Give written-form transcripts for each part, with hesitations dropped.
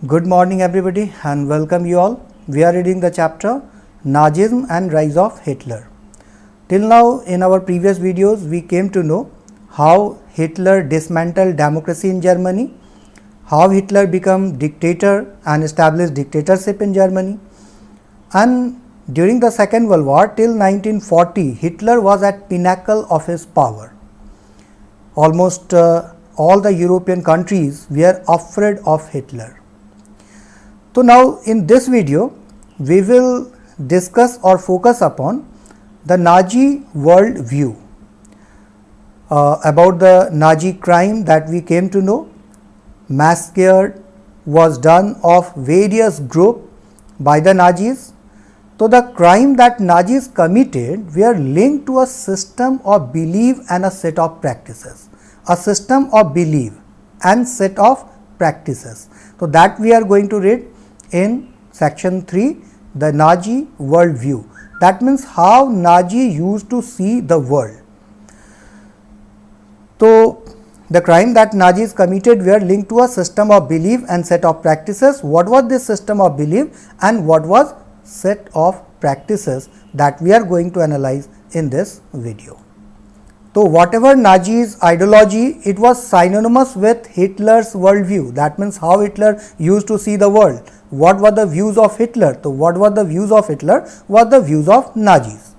Good morning everybody and welcome you all. We are reading the chapter Nazism and Rise of Hitler. Till now in our previous videos we came to know how Hitler dismantled democracy in Germany, how Hitler became dictator and established dictatorship in Germany, and during the Second World War till 1940 Hitler was at pinnacle of his power. Almost all the European countries were afraid of Hitler. So now in this video we will discuss or focus upon the Nazi world view, about the Nazi crime that we came to know. Massacre was done of various groups by the Nazis. So the crime that Nazis committed were linked to a system of belief and a set of practices. A system of belief and set of practices. So that we are going to read in section 3, the Nazi world view. That means how Nazi used to see the world. So the crime that Nazis committed were linked to a system of belief and set of practices. What was this system of belief and what was set of practices that we are going to analyze in this video. So whatever Nazi's ideology, it was synonymous with Hitler's worldview. That means how Hitler used to see the world. What were the views of Hitler? So what were the views of Hitler? Were the views of Nazis.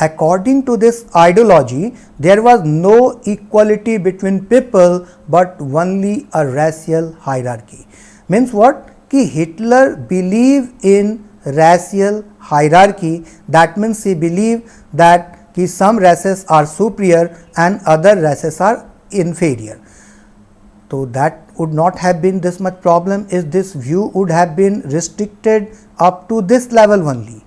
According to this ideology, there was no equality between people but only a racial hierarchy. Means what? Ki Hitler believed in racial hierarchy. That means he believed that some races are superior and other races are inferior. So that would not have been this much problem if this view would have been restricted up to this level only.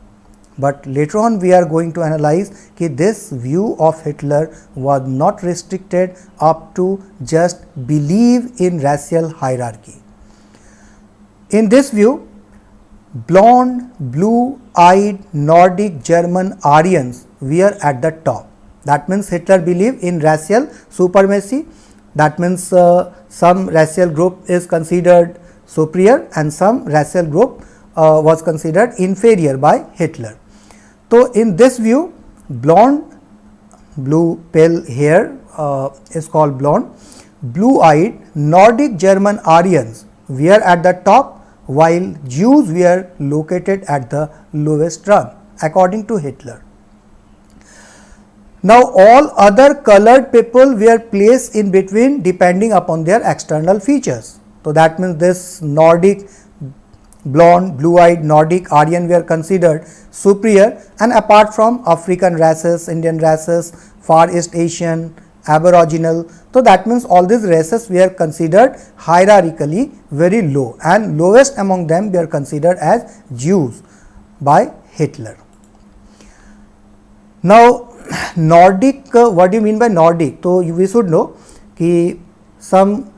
But later on we are going to analyze that this view of Hitler was not restricted up to just believe in racial hierarchy. In this view, blonde, blue-eyed Nordic German Aryans were at the top. That means Hitler believed in racial supremacy. That means some racial group is considered superior and some racial group was considered inferior by Hitler. So in this view, blonde, blue pale hair is called blonde, blue-eyed Nordic German Aryans were at the top, while Jews were located at the lowest rung according to Hitler. Now all other colored people were placed in between depending upon their external features. So that means this Nordic, blonde, blue-eyed Nordic Aryan were considered superior, and apart from African races, Indian races, Far East Asian, Aboriginal. So that means all these races were considered hierarchically very low, and lowest among them were considered as Jews by Hitler. Now Nordic, what do you mean by Nordic? So we should know that some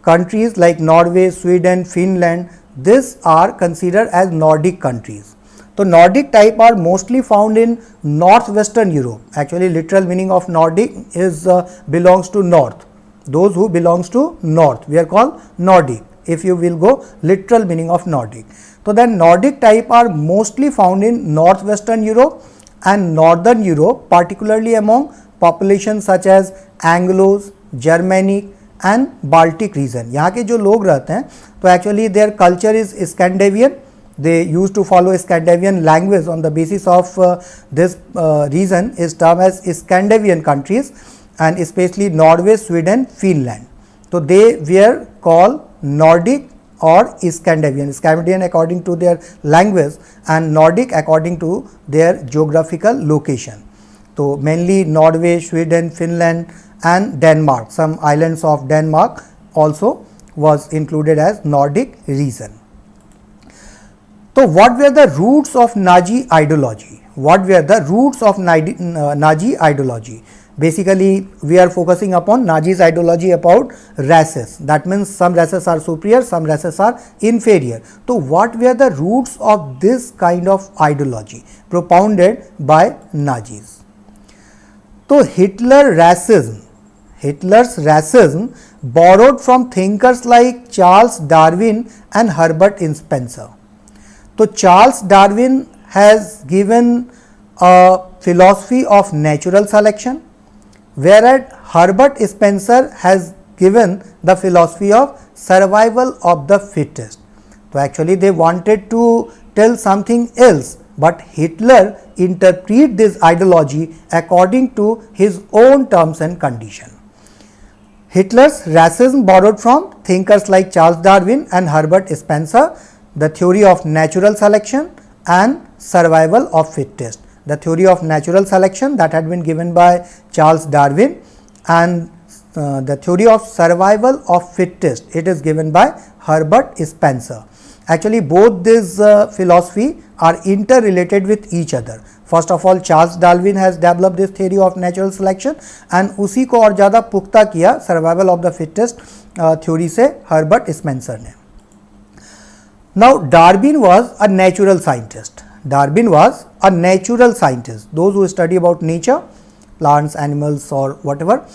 countries like Norway, Sweden, Finland, these are considered as Nordic countries. So Nordic type are mostly found in northwestern Europe. Actually literal meaning of Nordic is belongs to north. Those who belongs to north we are called Nordic, if you will go literal meaning of Nordic. So then Nordic type are mostly found in northwestern Europe and northern Europe, particularly among populations such as Anglos, Germanic and Baltic region. यहाँ के जो लोग रहते हैं तो actually their culture is Scandinavian. They used to follow Scandinavian language. On the basis of this region is termed as Scandinavian countries, and especially Norway, Sweden, Finland. So they were called Nordic or Scandinavian according to their language and Nordic according to their geographical location. So mainly Norway, Sweden, Finland and Denmark. Some islands of Denmark also was included as Nordic region. So what were the roots of Nazi ideology? What were the roots of Nazi ideology? Basically we are focusing upon Nazi's ideology about races. That means some races are superior, some races are inferior. So what were the roots of this kind of ideology propounded by Nazis? So Hitler racism Hitler's racism borrowed from thinkers like Charles Darwin and Herbert Spencer. So Charles Darwin has given a philosophy of natural selection, whereas Herbert Spencer has given the philosophy of survival of the fittest. So actually they wanted to tell something else, but Hitler interpreted this ideology according to his own terms and conditions. Hitler's racism borrowed from thinkers like Charles Darwin and Herbert Spencer, the theory of natural selection and survival of fittest. The theory of natural selection that had been given by Charles Darwin, and the theory of survival of fittest, it is given by Herbert Spencer. Actually both these philosophy are interrelated with each other. First of all, Charles Darwin has developed this theory of natural selection and उसी को और ज़्यादा पुख्ता किया survival of the fittest theory से Herbert Spencer ने. Now Darwin was a natural scientist. Darwin was a natural scientist. Those who study about nature, plants, animals or whatever,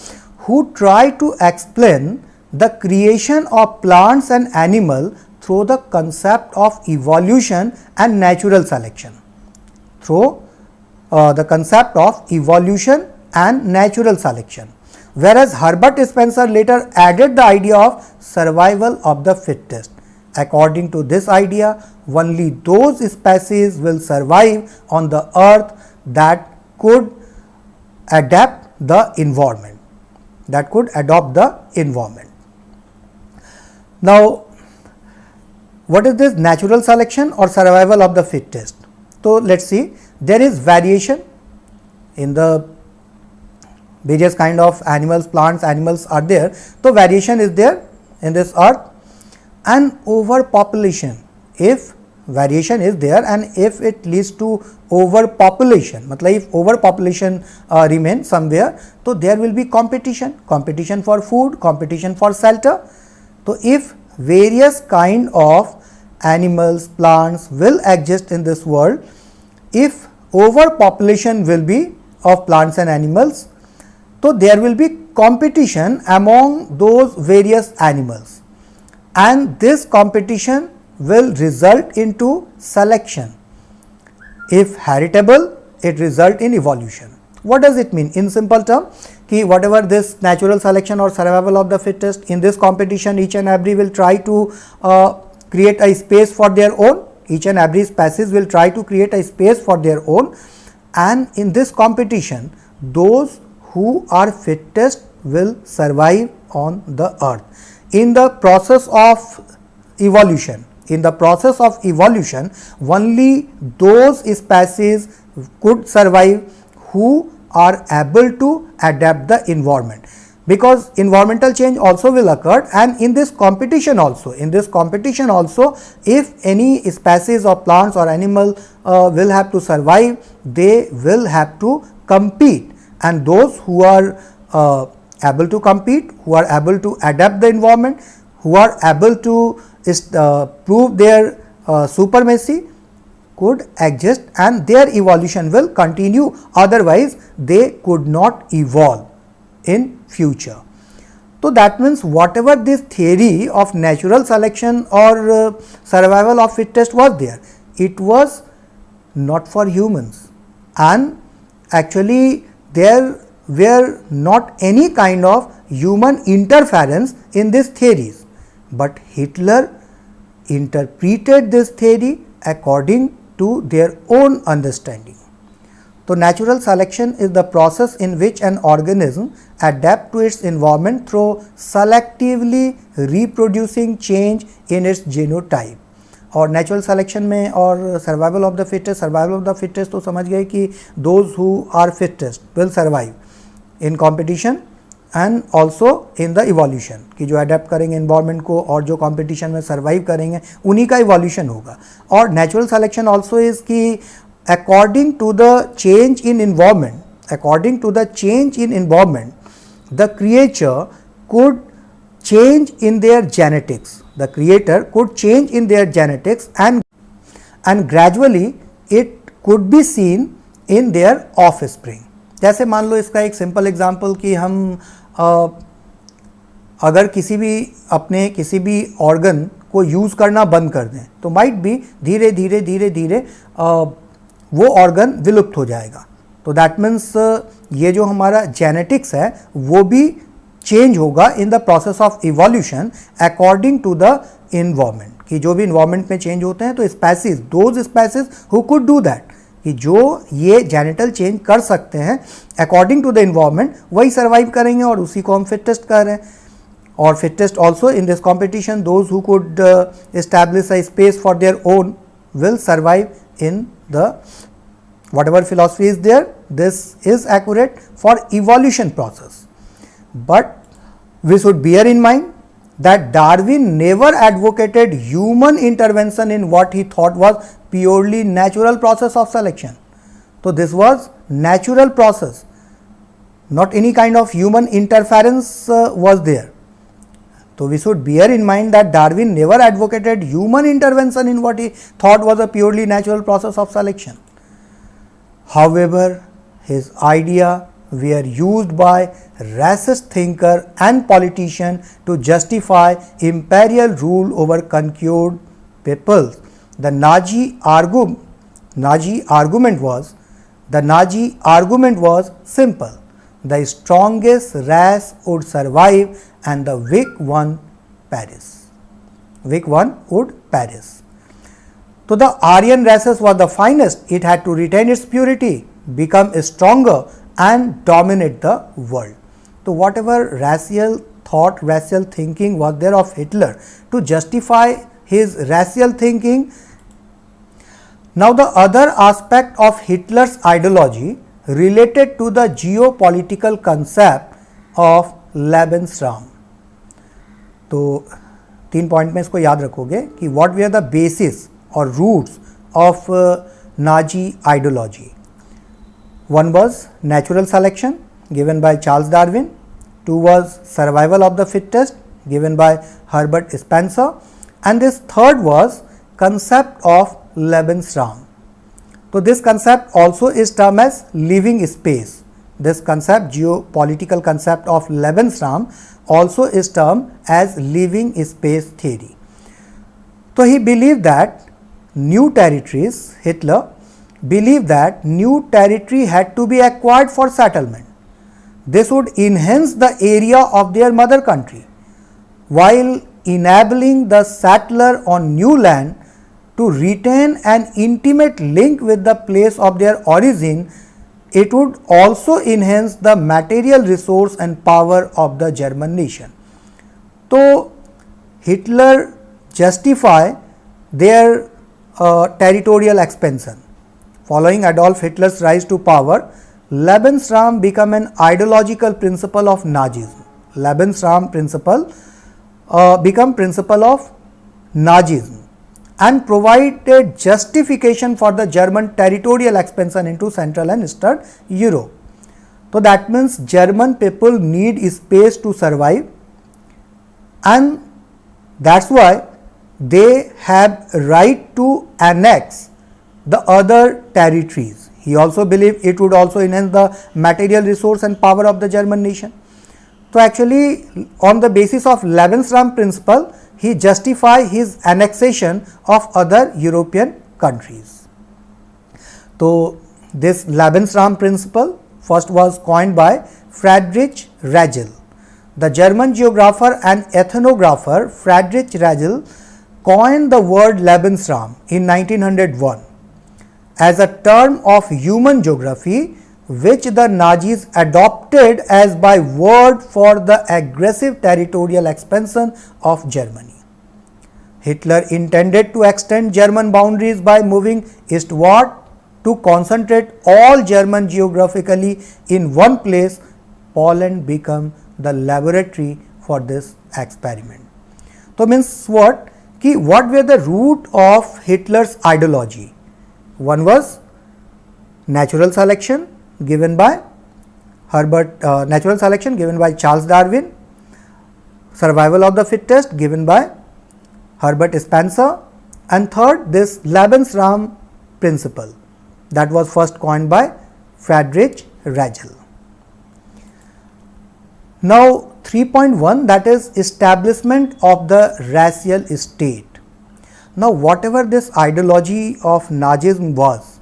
who try to explain the creation of plants and animals through the concept of evolution and natural selection. Through the concept of evolution and natural selection. Whereas Herbert Spencer later added the idea of survival of the fittest. According to this idea, only those species will survive on the earth that could adapt the environment. Now, what is this natural selection or survival of the fittest? So let's see, there is variation in the various kind of animals, plants, animals are there. So variation is there in this earth, and overpopulation. If variation is there and if it leads to overpopulation, मतलब if overpopulation remains somewhere, so there will be competition for food, competition for shelter. So if various kind of animals, plants will exist in this world, if overpopulation will be of plants and animals, so there will be competition among those various animals, and this competition will result into selection. If heritable, it result in evolution. What does it mean? In simple term, कि whatever this natural selection or survival of the fittest, in this competition each and every will try to create a space for their own. Each and every species will try to create a space for their own, and in this competition those who are fittest will survive on the earth. In the process of evolution, only those species could survive who are able to adapt the environment, because environmental change also will occur, and in this competition also, if any species of plants or animal will have to survive, they will have to compete, and those who are able to compete, who are able to adapt the environment, who are able to prove their supremacy could exist, and their evolution will continue, otherwise they could not evolve in future. So that means whatever this theory of natural selection or survival of fittest was there, it was not for humans, and actually there were not any kind of human interference in these theories, but Hitler interpreted this theory according to their own understanding. So natural selection is the process in which an organism adapts to its environment through selectively reproducing change in its genotype. और natural selection में और survival of the fittest तो समझ गए कि those who are fittest will survive in competition and also in the evolution, कि जो adapt करेंगे इन्वायरमेंट को और जो कॉम्पिटिशन में सर्वाइव करेंगे उन्हीं का इवोल्यूशन होगा. और नेचुरल सिलेक्शन ऑल्सो इज़ कि according to the change in environment, the creature could change in their genetics. The creator could change in their genetics and gradually it could be seen in their offspring. जैसे मान लो इसका एक simple example कि हम अगर अपने किसी भी ऑर्गन को यूज़ करना बंद कर दें तो माइट बी धीरे धीरे वो ऑर्गन विलुप्त हो जाएगा। तो दैट मीन्स ये जो हमारा जेनेटिक्स है वो भी चेंज होगा in the process of evolution according to the environment, कि जो भी इन्वायरमेंट में चेंज होते हैं तो species, those species who could do that, कि जो ये जेनेटल चेंज कर सकते हैं अकॉर्डिंग टू द इन्वायरमेंट, वही सर्वाइव करेंगे और उसी को हम फिटेस्ट कह रहे हैं। और fittest also in this competition, those who could establish a space for their own will survive in the whatever philosophy is there. This is accurate for evolution process, but we should bear in mind that Darwin never advocated human intervention in what he thought was purely natural process of selection. So this was natural process, not any kind of human interference was there. So we should bear in mind that Darwin never advocated human intervention in what he thought was a purely natural process of selection. However, his idea were used by racist thinker and politician to justify imperial rule over conquered peoples. The Nazi argument was simple. The strongest race would survive and the weak one perish. So the Aryan races was the finest. It had to retain its purity, become stronger and dominate the world. So whatever racial thought, racial thinking was there of Hitler to justify his racial thinking. Now the other aspect of Hitler's ideology related to the geopolitical concept of Lebensraum. तो 3 point में इसको याद रखोगे कि what were the basis और roots of Nazi ideology. One was natural selection given by Charles Darwin, 2 was survival of the fittest given by Herbert Spencer, and this third was concept of Lebensraum. So this concept also is termed as living space. This concept, geopolitical concept of Lebensraum, also is termed as living space theory. So he believed that new territories, Hitler believed that new territory had to be acquired for settlement. This would enhance the area of their mother country while enabling the settler on new land to retain an intimate link with the place of their origin. It would also enhance the material resource and power of the German nation. So Hitler justified their territorial expansion. Following Adolf Hitler's rise to power, Lebensraum became an ideological principle of Nazism. Lebensraum principle became principle of Nazism and provided justification for the German territorial expansion into Central and Eastern Europe. So that means German people need space to survive, and that's why they have right to annex the other territories. He also believed it would also enhance the material resource and power of the German nation. So actually, on the basis of Lebensraum principle, he justified his annexation of other European countries. So this Lebensraum principle first was coined by Friedrich Ragel. The German geographer and ethnographer Friedrich Ragel coined the word Lebensraum in 1901 as a term of human geography, which the Nazis adopted as byword for the aggressive territorial expansion of Germany. Hitler intended to extend German boundaries by moving eastward to concentrate all German geographically in one place. Poland became the laboratory for this experiment. So means what? What were the root of Hitler's ideology? One was natural selection given by Charles Darwin, survival of the fittest given by Herbert Spencer, and third this Lebensraum principle that was first coined by Friedrich Ragel. Now 3.1, that is establishment of the racial state. Now whatever this ideology of Nazism was,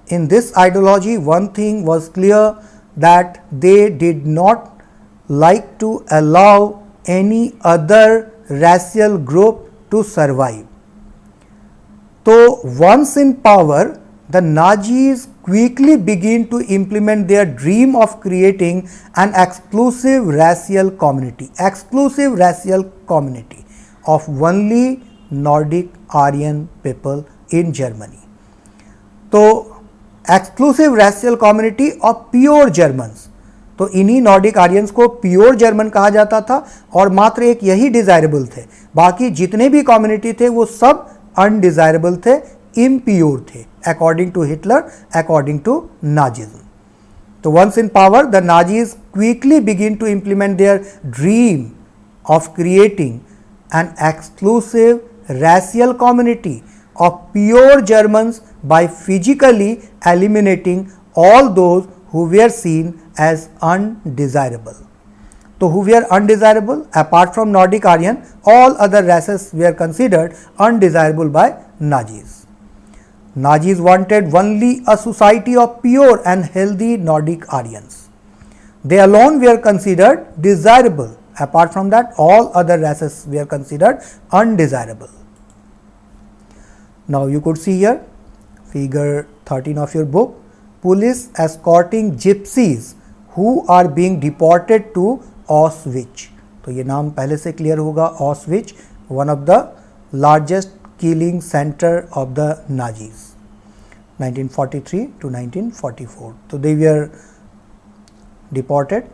in this ideology one thing was clear, that they did not like to allow any other racial group to survive. So once in power, the Nazis quickly begin to implement their dream of creating an exclusive racial community of only Nordic Aryan people in Germany. तो exclusive racial community of pure Germans, तो इन्हीं Nordic Aryans को pure German कहा जाता था और मात्र एक यही डिजायरेबल थे, बाकी जितने भी कम्युनिटी थे वो सब अनडिजायरेबल थे, इम्प्योर थे, according to Hitler, according to Nazism. तो once in power the Nazis quickly begin to implement their dream of creating an exclusive racial community of pure Germans by physically eliminating all those who were seen as undesirable. So who were undesirable? Apart from Nordic Aryan, all other races were considered undesirable by Nazis. Nazis wanted only a society of pure and healthy Nordic Aryans. They alone were considered desirable. Apart from that, all other races were considered undesirable. Now you could see here figure 13 of your book, police escorting gypsies who are being deported to Auschwitz. तो ये नाम पहले से clear होगा, Auschwitz, one of the largest killing center of the Nazis, 1943 to 1944. So they were deported.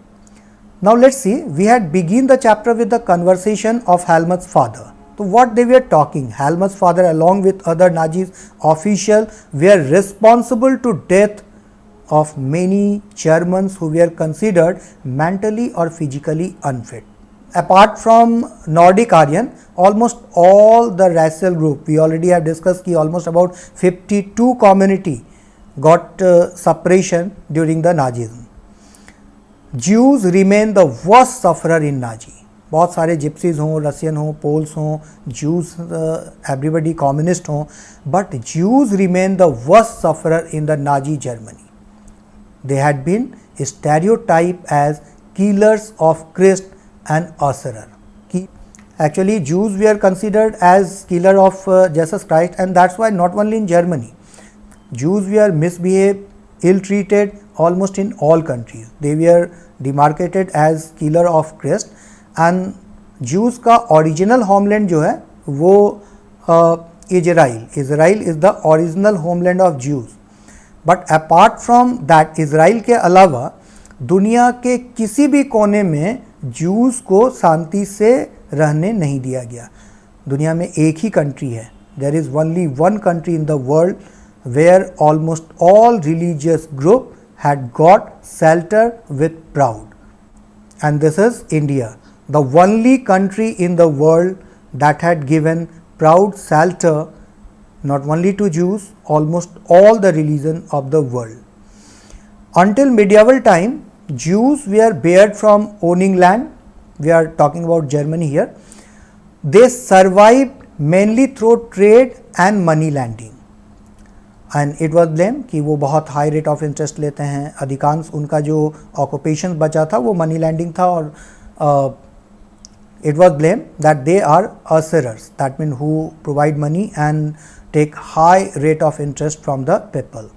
Now let's see, we had begin the chapter with the conversation of Helmut's father. So what they were talking, Helmut's father along with other Nazis officials were responsible to death of many Germans who were considered mentally or physically unfit. Apart from Nordic Aryan, almost all the racial group, we already have discussed कि almost about 52 community got suppression during the Nazism. Jews remain the worst sufferer in Nazi. बहुत सारे gypsies हों, Russian हों, poles हों, Jews, everybody communist हों, but Jews remain the worst sufferer in the Nazi Germany. They had been stereotyped as killers of Christ and usurer. Actually, Jews were considered as killer of Jesus Christ, and that's why not only in Germany, Jews were misbehaved, ill-treated almost in all countries. They were demarcated as killer of Christ, and Jews का original homeland जो है वो Israel is the original homeland of Jews. But apart from that, Israel के अलावा दुनिया के किसी भी कोने में Jews को शांति से रहने नहीं दिया गया. दुनिया में एक ही कंट्री है. There is only one country in the world where almost all religious group had got shelter with proud, and this is India, the only country in the world that had given proud shelter not only to Jews, almost all the religion of the world. Until medieval time, Jews were barred from owning land. We are talking about Germany here. They survived mainly through trade and money lending. And it was blamed कि वो बहुत high rate of interest लेते हैं. अधिकांश उनका जो occupation बचा था वो मनी लैंडिंग था, और it was blamed that they are usurers, that means who provide money and take high rate of interest from the people.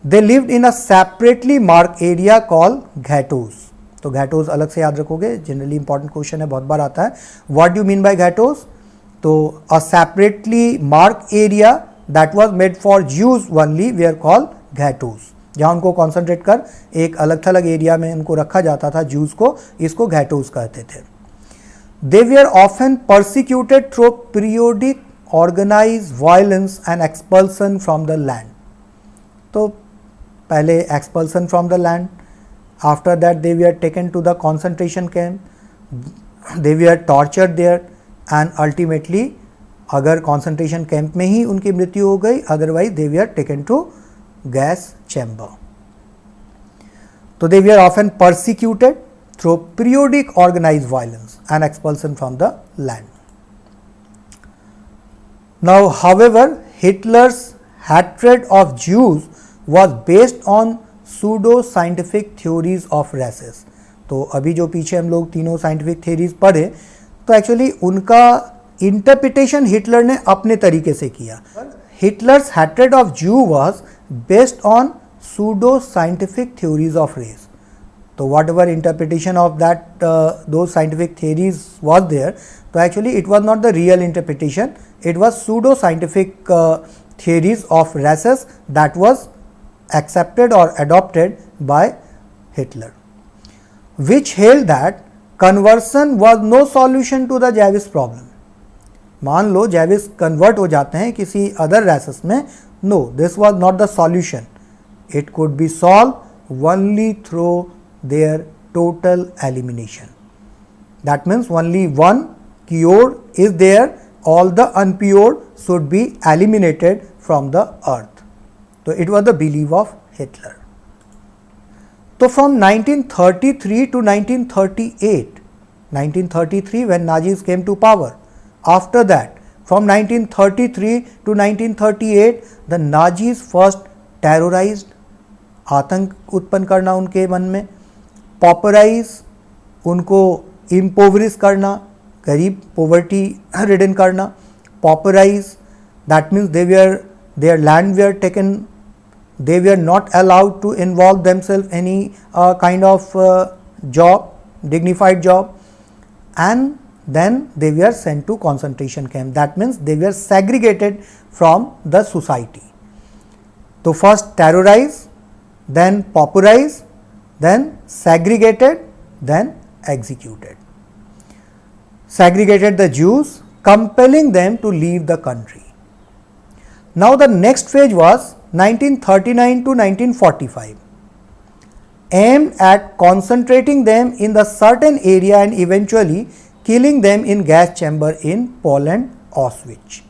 They lived in a separately marked area called ghettos. तो ghettos अलग से याद रखोगे, generally important question है, बहुत बार आता है. What do you mean by ghettos? तो a separately marked area that was made for Jews only were called ghettos. जहाँ उनको कॉन्सेंट्रेट कर एक अलग थलग एरिया में उनको रखा जाता था Jews को, इसको ghettos कहते थे. They were often persecuted through periodic organized violence and expulsion from the land. तो पहले expulsion from the land, after that they were taken to the concentration camp, they were tortured there, and ultimately अगर concentration camp में ही उनकी मृत्यु हो गई, otherwise they were taken to gas chamber. तो they were often persecuted through periodic organized violence and expulsion from the land. Now, however, Hitler's hatred of Jews was based on pseudo-scientific theories of races. तो अभी जो पीछे हम लोग तीनों scientific theories पढ़े, तो एक्चुअली उनका इंटरप्रिटेशन हिटलर ने अपने तरीके से किया. Hitler's hatred of Jew was based on pseudo-scientific theories of race. So whatever interpretation of that those scientific theories was there, so actually it was not the real interpretation, it was pseudo-scientific theories of races that was accepted or adopted by Hitler, which held that conversion was no solution to the Jewish problem. मान लो Jewish convert हो जाते हैं किसी other races में, no this was not the solution, it could be solve only through their total elimination. That means only one cure is there, all the unpure should be eliminated from the earth. तो it was the believe of Hitler. तो from 1933 to 1938, 1933 when Nazis came to power, after that from 1933 to 1938 the Nazis first terrorized, आतंक उत्पन्न करना उनके मन में, पॉपराइज उनको इम्पोवरिश करना, गरीब पोवर्टी रिडन करना, pauperise that means their land were taken, they were not allowed to involve themselves any kind of job, dignified job, and then they were sent to concentration camp. That means they were segregated from the society. So first terrorize, then pauperize, then segregated, then executed. Segregated the Jews, compelling them to leave the country. Now the next phase was 1939 to 1945, aimed at concentrating them in the certain area and eventually killing them in gas chamber in Poland, Auschwitz.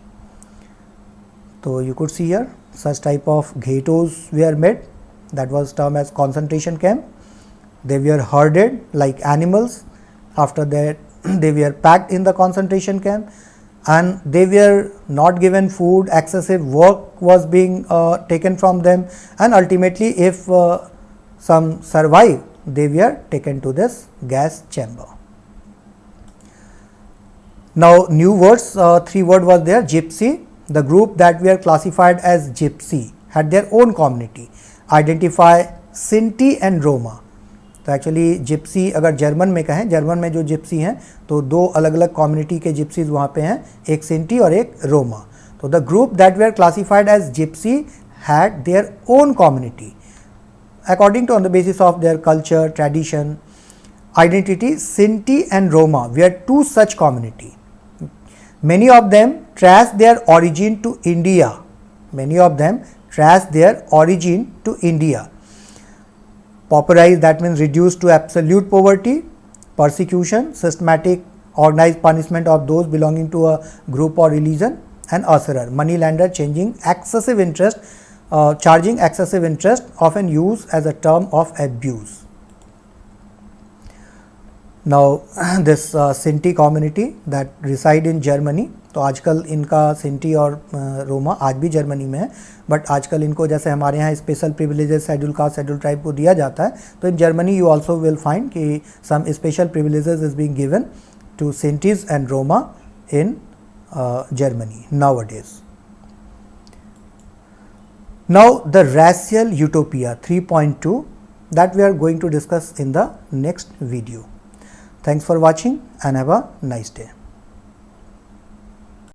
So you could see here such type of ghettos were made, that was termed as concentration camp. They were herded like animals. After that they were packed in the concentration camp and they were not given food, excessive work was being taken from them, and ultimately if some survived, they were taken to this gas chamber. Now new words, three words was there. Gypsy, the group that were classified as Gypsy had their own community, identify Sinti and Roma. तो actually Gypsy अगर German में कहें, German में जो Gypsy हैं तो दो अलग अलग कम्युनिटी के जिप्सीज वहाँ पे हैं, एक सिंटी और एक रोमा. तो the group that were classified as gypsy had their own community according to on the basis of their culture, tradition, identity. Sinti and Roma were two such community. Many of them trace their origin to India. Many of them trace their origin to India. Pauperized, that means reduced to absolute poverty. Persecution, systematic organized punishment of those belonging to a group or religion. And usurer, money lender, charging excessive interest, often used as a term of abuse. Now this Sinti community that reside in Germany, तो आजकल इनका सिंटी और रोमा आज भी Germany में है, but आजकल इनको जैसे हमारे यहाँ special privileges schedule caste schedule tribe को दिया जाता है, तो in Germany you also will find कि some special privileges is being given to Sintis and Roma in Germany nowadays. Now the racial utopia 3.2 that we are going to discuss in the next video. Thanks for watching and have a nice day.